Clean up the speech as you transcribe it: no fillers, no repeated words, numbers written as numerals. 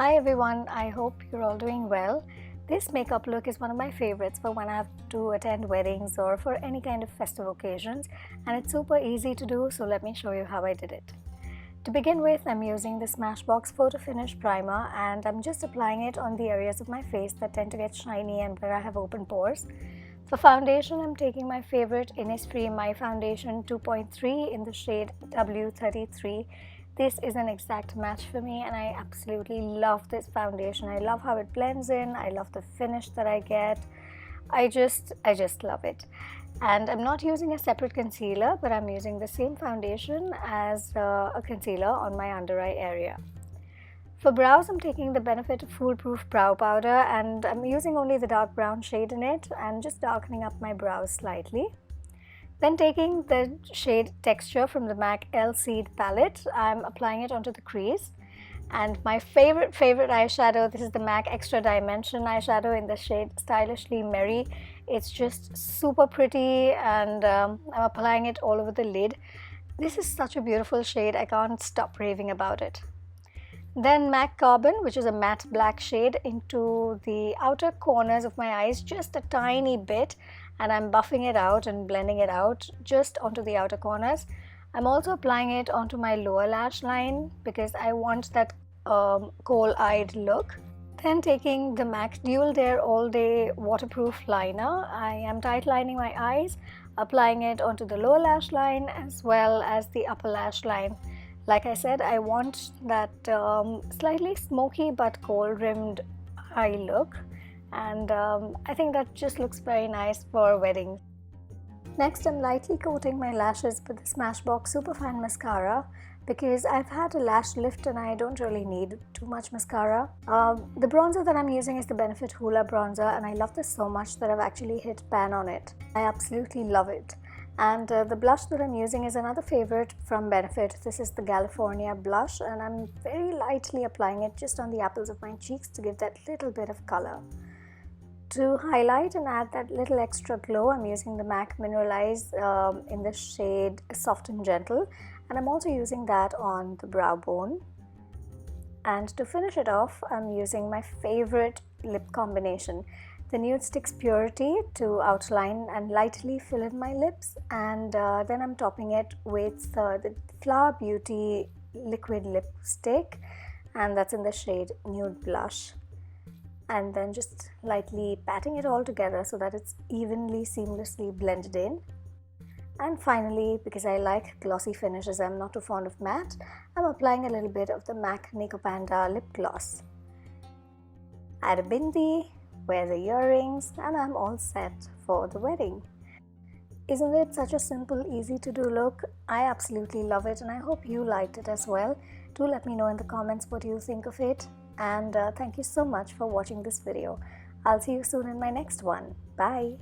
Hi everyone, I hope you're all doing well. This makeup look is one of my favorites for when I have to attend weddings or for any kind of festive occasions, and it's super easy to do, so let me show you how I did it. To begin with, I'm using the Smashbox Photo Finish Primer and I'm just applying it on the areas of my face that tend to get shiny and where I have open pores. For foundation, I'm taking my favorite Innisfree My Foundation 2.3 in the shade W33. This is an exact match for me and I absolutely love this foundation. I love how it blends in, I love the finish that I get. I just love it. And I'm not using a separate concealer, but I'm using the same foundation as a concealer on my under eye area. For brows, I'm taking the Benefit Foolproof Brow Powder and I'm using only the dark brown shade in it and just darkening up my brows slightly. Then taking the shade Texture from the MAC L Seed palette, I'm applying it onto the crease. And my favorite eyeshadow, this is the MAC Extra Dimension eyeshadow in the shade Stylishly Merry. It's just super pretty and I'm applying it all over the lid. This is such a beautiful shade, I can't stop raving about it. Then MAC Carbon, which is a matte black shade, into the outer corners of my eyes just a tiny bit, and I'm buffing it out and blending it out just onto the outer corners. I'm also applying it onto my lower lash line because I want that coal-eyed look. Then taking the MAC Dual Dare All Day Waterproof Liner, I am tight lining my eyes, applying it onto the lower lash line as well as the upper lash line. Like I said, I want that slightly smoky but kohl-rimmed eye look, and I think that just looks very nice for weddings. Next, I'm lightly coating my lashes with the Smashbox Superfan Mascara because I've had a lash lift and I don't really need too much mascara. The bronzer that I'm using is the Benefit Hoola Bronzer and I love this so much that I've actually hit pan on it. I absolutely love it. And the blush that I'm using is another favorite from Benefit. This is the California blush and I'm very lightly applying it just on the apples of my cheeks to give that little bit of color. To highlight and add that little extra glow, I'm using the MAC Mineralize in the shade Soft and Gentle, and I'm also using that on the brow bone. And to finish it off, I'm using my favorite lip combination, the Nudestix Purity, to outline and lightly fill in my lips, and then I'm topping it with the Flower Beauty liquid lipstick, and that's in the shade Nude Blush. And then just lightly patting it all together so that it's evenly, seamlessly blended in. And finally, because I like glossy finishes, I'm not too fond of matte, I'm applying a little bit of the MAC Nico Panda lip gloss. Add a bindi, wear the earrings, and I'm all set for the wedding. Isn't it such a simple, easy to do look? I absolutely love it and I hope you liked it as well. Do let me know in the comments what you think of it. And thank you so much for watching this video. I'll see you soon in my next one. Bye!